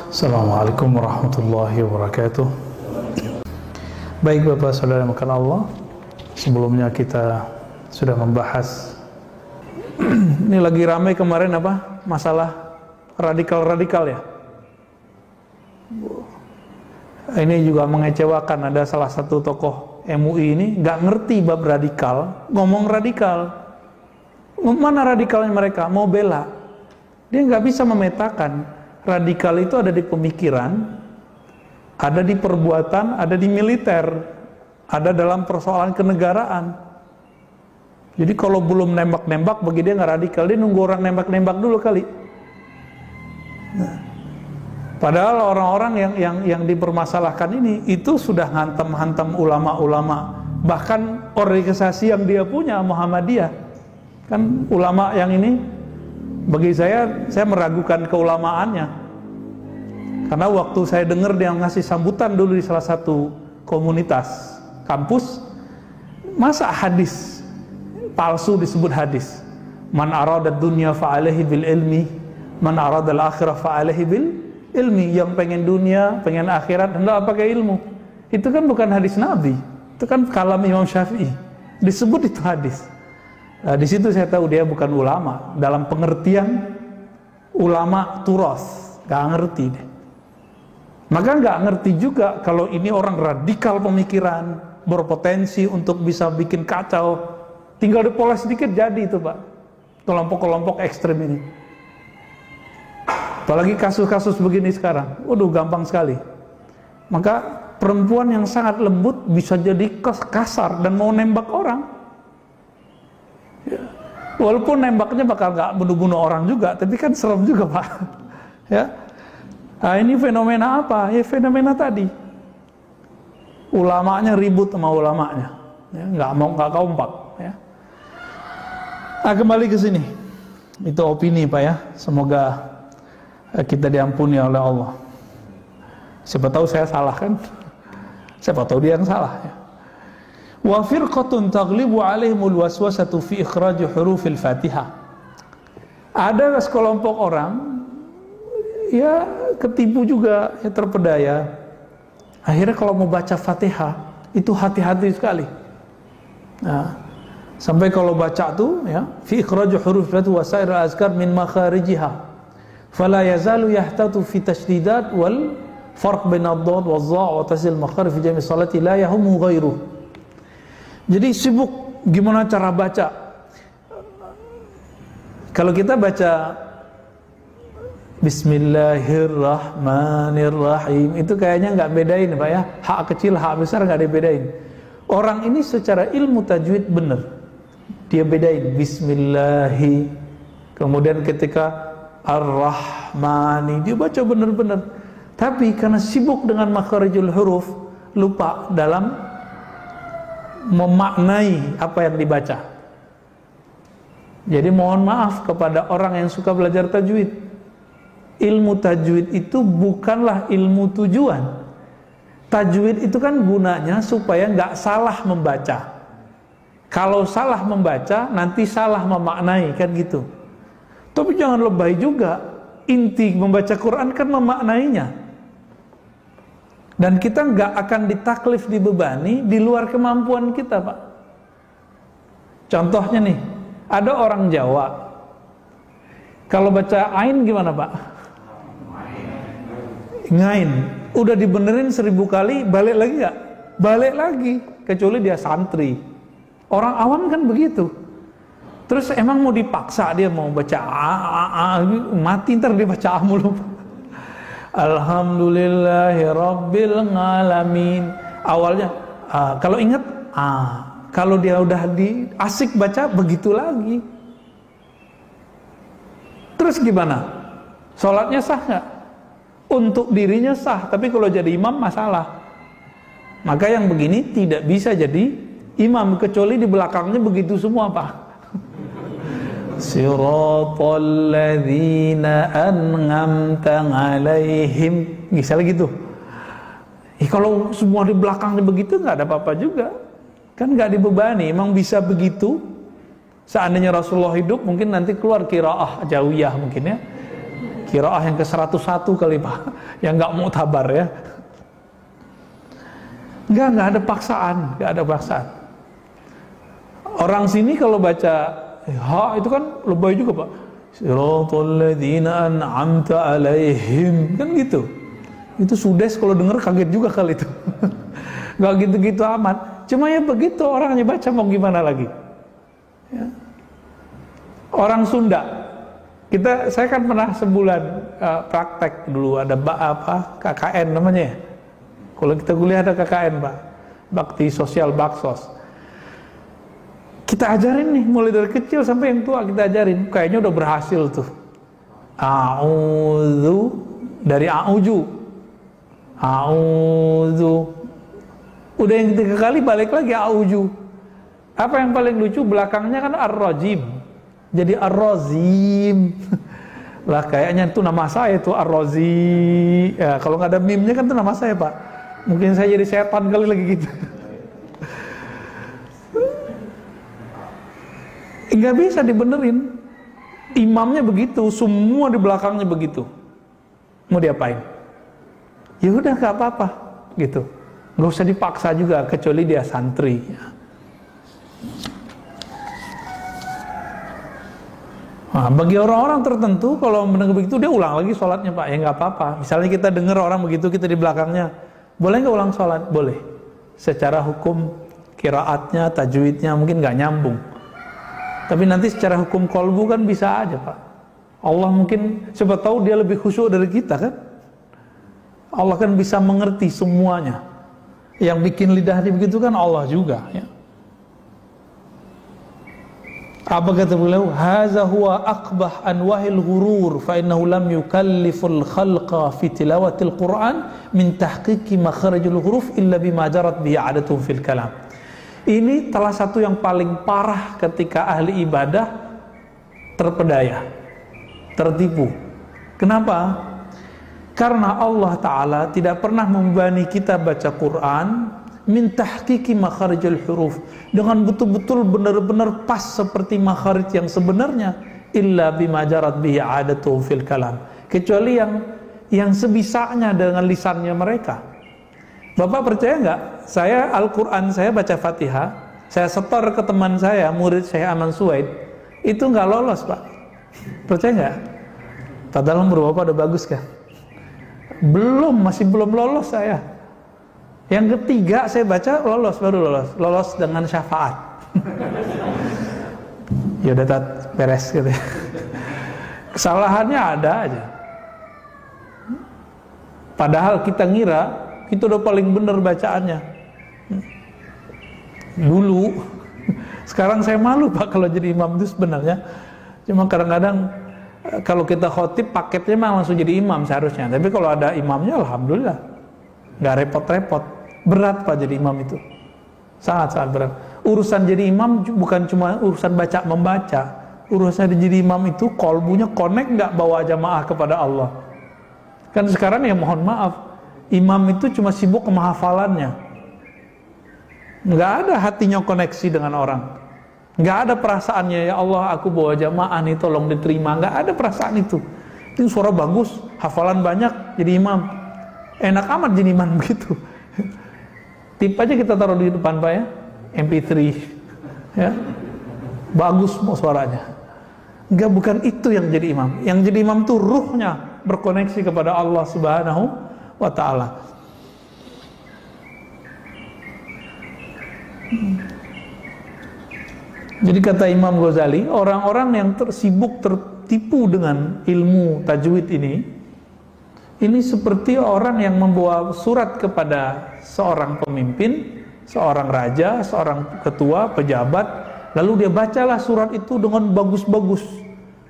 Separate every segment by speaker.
Speaker 1: Assalamualaikum warahmatullahi wabarakatuh. Baik Bapak Saudara yang makan Allah, sebelumnya kita sudah membahas ini lagi ramai kemarin apa? Masalah radikal-radikal ya. Ini juga mengecewakan, ada salah satu tokoh MUI ini nggak ngerti bab radikal, ngomong radikal. Mana radikalnya mereka? Mau bela. Dia nggak bisa memetakan. Radikal itu ada di pemikiran, ada di perbuatan, ada di militer, ada dalam persoalan kenegaraan. Jadi kalau belum nembak-nembak, bagi dia nggak radikal, dia nunggu orang nembak-nembak dulu kali. Nah, padahal orang-orang yang dipermasalahkan ini itu sudah hantam-hantam ulama-ulama, bahkan organisasi yang dia punya Muhammadiyah. Kan ulama yang ini, bagi saya meragukan keulamaannya, karena waktu saya dengar dia ngasih sambutan dulu di salah satu komunitas kampus, masa hadis palsu disebut hadis, man arada dunya fa'alaihi bil ilmi, man arada al akhirah fa'alaihi bil ilmi. Yang pengen dunia, pengen akhirat, hendak pakai ilmu. Itu kan bukan hadis Nabi, itu kan kalam Imam Syafi'i, disebut itu hadis. Nah, di situ saya tahu dia bukan ulama dalam pengertian ulama turas, nggak ngerti deh. Maka nggak ngerti juga kalau ini orang radikal pemikiran, berpotensi untuk bisa bikin kacau. Tinggal dipoles sedikit jadi itu Pak, kelompok-kelompok ekstrem ini. Apalagi kasus-kasus begini sekarang, waduh gampang sekali. Maka perempuan yang sangat lembut bisa jadi kasar dan mau nembak orang. Ya. Walaupun nembaknya bakal nggak bunuh-bunuh orang juga, tapi kan serem juga Pak. Ya. Nah, ini fenomena apa? Ya fenomena tadi. Ulamanya ribut sama ulamanya, ya, nggak kompak. Ya. Nah, kembali ke sini. Itu opini Pak ya. Semoga kita diampuni oleh Allah. Siapa tahu saya salah kan? Siapa tahu dia yang salah. Ya. Wa firqatun taghlibu alaihimul waswasatu fi ikhraj hurufil Fatihah. Ada sekelompok orang ya ketipu juga, ya terpedaya. Akhirnya kalau mau baca Fatihah itu hati-hati sekali. Nah, sampai kalau baca tuh ya fi ikhraj hurufil Fatihah wa sa'ir al-azkar min makharijiha. Fala yazalu yahtatu fi tashdidat wal farq bain ad-dad wa dha wa tasil makharij fi jami' salati la yahumu ghairuh. Jadi sibuk gimana cara baca. Kalau kita baca Bismillahirrahmanirrahim, itu kayaknya nggak bedain Pak ya, hak kecil, hak besar nggak dibedain. Orang ini secara ilmu tajwid benar, dia bedain Bismillahi, kemudian ketika Ar-Rahmani dia baca benar-benar. Tapi karena sibuk dengan makharijul huruf, lupa dalam memaknai apa yang dibaca. Jadi mohon maaf kepada orang yang suka belajar tajwid. Ilmu tajwid itu bukanlah ilmu tujuan. Tajwid itu kan gunanya supaya nggak salah membaca. Kalau salah membaca nanti salah memaknai, kan gitu. Tapi jangan lebay juga. Inti membaca Quran kan memaknainya. Dan kita nggak akan ditaklif, dibebani di luar kemampuan kita Pak. Contohnya nih, ada orang Jawa, kalau baca ain gimana Pak? Ngain, udah dibenerin 1000 kali, balik lagi nggak? Balik lagi, kecuali dia santri. Orang awam kan begitu. Terus emang mau dipaksa dia mau baca mati ntar dia baca mulu. Alhamdulillahi Rabbil Alamin. Awalnya kalau ingat kalau dia udah asik baca begitu lagi. Terus gimana? Sholatnya sah nggak? Untuk dirinya sah, tapi kalau jadi imam masalah. Maka yang begini tidak bisa jadi imam, kecuali di belakangnya begitu semua Pak. Siratal ladzina an'amta 'alaihim, misalnya gitu. Kalau semua di belakangnya begitu nggak ada apa-apa juga, kan nggak dibebani. Emang bisa begitu. Seandainya Rasulullah hidup, mungkin nanti keluar qiraah jawiyah mungkin ya. Qiraah yang ke-101 kali Pak, yang nggak muktabar ya. Nggak ada paksaan, nggak ada paksaan. Orang sini kalau baca ha itu kan lebay juga Pak. Siratal ladzina an'amta alaihim, kan gitu. Itu Sudes kalau denger kaget juga kali itu. Nggak gitu-gitu amat. Cuma ya begitu orangnya baca, mau gimana lagi ya. Orang Sunda, saya kan pernah sebulan praktek dulu, ada KKN namanya ya. Kalau kita kuliah ada KKN Pak, Bakti Sosial Baksos. Kita ajarin nih, mulai dari kecil sampai yang tua kita ajarin. Kayaknya udah berhasil tuh. A'udzu, dari a'uju, a'udzu. Udah yang ketiga kali balik lagi a'uju. Apa yang paling lucu, belakangnya kan ar-rajim, jadi ar-razim. Lah kayaknya itu nama saya tuh ar-razi. Ya, kalau nggak ada mimnya kan itu nama saya Pak. Mungkin saya jadi setan kali lagi gitu. Nggak bisa dibenerin. Imamnya begitu, semua di belakangnya begitu. Mau diapain? Ya udah nggak apa-apa gitu. Nggak usah dipaksa juga, kecuali dia santri. Nah, bagi orang-orang tertentu kalau mendengar begitu dia ulang lagi sholatnya Pak, ya nggak apa-apa. Misalnya kita dengar orang begitu, kita di belakangnya, boleh nggak ulang sholat? Boleh. Secara hukum qiraatnya, tajwidnya mungkin nggak nyambung. Tapi nanti secara hukum kolbu kan bisa aja Pak. Allah mungkin, siapa tahu dia lebih khusyuk dari kita kan. Allah kan bisa mengerti semuanya. Yang bikin lidahnya begitu kan Allah juga ya. Apa kata beliau? Haza huwa aqbah anwahil ghurur fa innahu lam yukalliful khalqa fi tilawatil Qur'an min tahqiqi makharijul huruf illa bima jarat bihi 'adatun fil kalam. Ini salah satu yang paling parah ketika ahli ibadah terpedaya, tertipu. Kenapa? Karena Allah Ta'ala tidak pernah membebani kita baca Quran min tahqiqi makharijul huruf, dengan betul-betul benar-benar pas seperti makharij yang sebenarnya, illa bima jarat bihi 'adatuhum fil kalam, kecuali yang sebisanya dengan lisannya mereka. Bapak percaya nggak? Saya Al-Quran, saya baca Fatihah, saya setor ke teman saya, murid saya Aman Suwaid, itu nggak lolos Pak. Percaya nggak? Padahal umur Bapak udah bagus kan? Masih belum lolos saya. Yang ketiga saya baca lolos, baru lolos dengan syafaat. Ya udah beres gitu. Kesalahannya ada aja. Padahal kita ngira itu udah paling benar bacaannya. Dulu, sekarang saya malu Pak kalau jadi imam itu sebenarnya. Cuma kadang-kadang kalau kita khotib paketnya mah langsung jadi imam seharusnya. Tapi kalau ada imamnya alhamdulillah, nggak repot-repot. Berat Pak jadi imam itu, sangat-sangat berat. Urusan jadi imam bukan cuma urusan baca membaca. Urusan jadi imam itu kolbunya connect nggak bawa jamaah kepada Allah. Kan sekarang ya mohon maaf, imam itu cuma sibuk ke hafalannya, nggak ada hatinya koneksi dengan orang, nggak ada perasaannya, ya Allah aku bawa jamaah nih tolong diterima, nggak ada perasaan itu. Itu suara bagus, hafalan banyak, jadi imam, enak amat jadi imam begitu. Tip aja kita taruh di depan Pak ya, MP3 ya, bagus mau suaranya. Enggak, bukan itu yang jadi imam. Yang jadi imam itu ruhnya berkoneksi kepada Allah Subhanahu wa ta'ala. Jadi kata Imam Ghazali, orang-orang yang tertipu dengan ilmu tajwid ini seperti orang yang membawa surat kepada seorang pemimpin, seorang raja, seorang ketua, pejabat, lalu dia bacalah surat itu dengan bagus-bagus,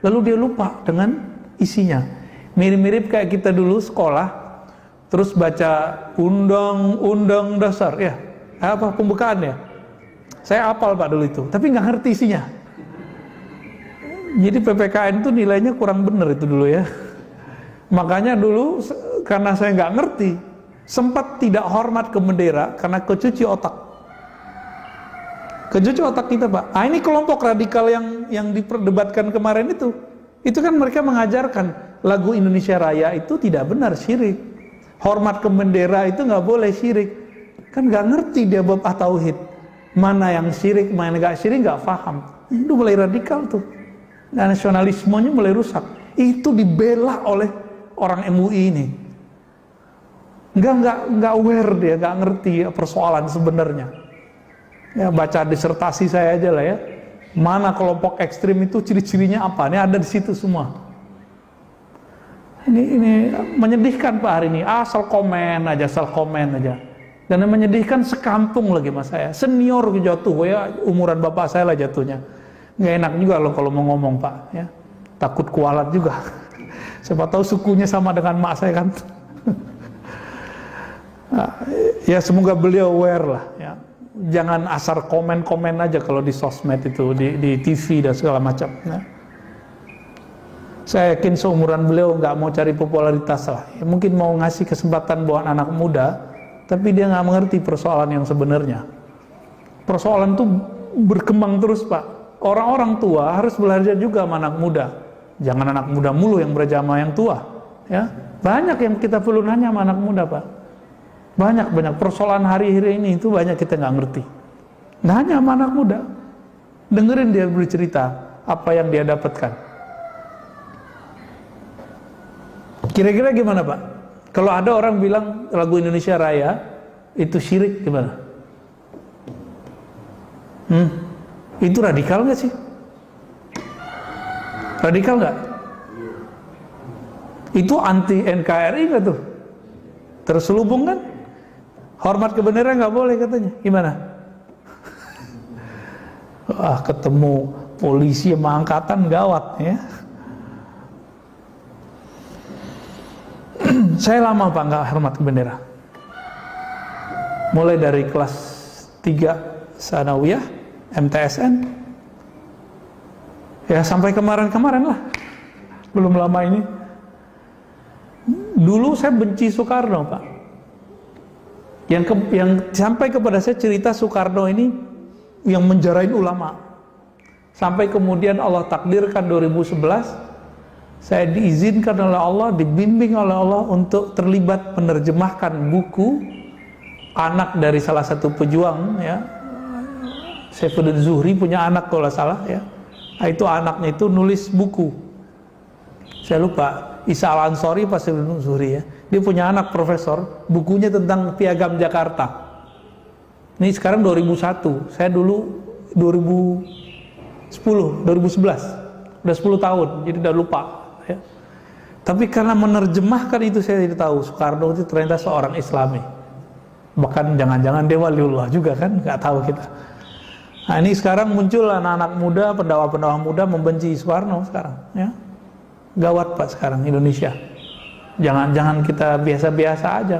Speaker 1: lalu dia lupa dengan isinya. Mirip-mirip kayak kita dulu sekolah, terus baca undang-undang dasar, ya, apa pembukaan ya? Saya hafal Pak dulu itu, tapi nggak ngerti isinya. Jadi PPKN itu nilainya kurang bener itu dulu ya. Makanya dulu karena saya nggak ngerti, sempat tidak hormat ke bendera karena kecuci otak. Kecuci otak kita Pak. Ini kelompok radikal yang diperdebatkan kemarin itu kan mereka mengajarkan lagu Indonesia Raya itu tidak benar, syirik. Hormat ke bendera itu nggak boleh, syirik. Kan nggak ngerti dia bab tauhid. Mana yang syirik, mana yang nggak syirik, nggak paham. Itu mulai radikal tuh. Dan nasionalismenya mulai rusak. Itu dibela oleh orang MUI ini. Nggak aware dia, nggak ngerti persoalan sebenarnya. Ya baca disertasi saya aja lah ya. Mana kelompok ekstrim itu ciri-cirinya apa? Ini ada di situ semua. Ini menyedihkan Pak hari ini. Asal komen aja. Dan yang menyedihkan sekampung lagi mas saya. Senior jatuh ya, umuran bapak saya lah jatuhnya. Nggak enak juga loh kalau mau ngomong Pak. Ya. Takut kualat juga. Siapa tahu sukunya sama dengan mak saya kan. Ya semoga beliau aware lah. Ya. Jangan asal komen-komen aja kalau di sosmed itu, di TV dan segala macam. Ya. Saya yakin seumuran beliau nggak mau cari popularitas lah. Ya, mungkin mau ngasih kesempatan buat anak muda, tapi dia nggak mengerti persoalan yang sebenarnya. Persoalan itu berkembang terus Pak. Orang-orang tua harus belajar juga sama anak muda. Jangan anak muda mulu yang belajar sama yang tua. Ya, banyak yang kita perlu nanya sama anak muda Pak. Banyak persoalan hari-hari ini itu banyak kita nggak ngerti. Nanya sama anak muda, dengerin dia bercerita apa yang dia dapatkan. Kira-kira gimana Pak? Kalau ada orang bilang lagu Indonesia Raya itu syirik, gimana? Itu radikal nggak sih? Radikal nggak? Itu anti NKRI nggak tuh? Terselubung kan? Hormat ke bendera nggak boleh katanya. Gimana? Wah, ketemu polisi sama angkatan gawat ya. Saya lama Pak nggak hormat ke bendera. Mulai dari kelas 3 Sanawiyah, MTSN. Ya sampai kemarin-kemarin lah. Belum lama ini. Dulu saya benci Soekarno Pak. Yang sampai kepada saya cerita Soekarno ini yang menjarain ulama. Sampai kemudian Allah takdirkan 2011 saya diizinkan oleh Allah, dibimbing oleh Allah untuk terlibat menerjemahkan buku anak dari salah satu pejuang ya. Saifuddin Zuhri punya anak kalau salah ya. Itu anaknya itu nulis buku. Saya lupa, Isa Al-Ansori pas Saifuddin Zuhri ya. Dia punya anak profesor, bukunya tentang Piagam Jakarta. Ini sekarang 2001, saya dulu 2011, udah 10 tahun, jadi udah lupa. Ya. Tapi karena menerjemahkan itu saya tidak tahu, Soekarno itu ternyata seorang Islami. Bahkan jangan-jangan dia waliullah juga kan, nggak tahu kita. Nah ini sekarang muncul anak-anak muda, pendakwah-pendakwah muda membenci Soekarno sekarang. Ya. Gawat Pak sekarang Indonesia. Jangan kita biasa-biasa aja.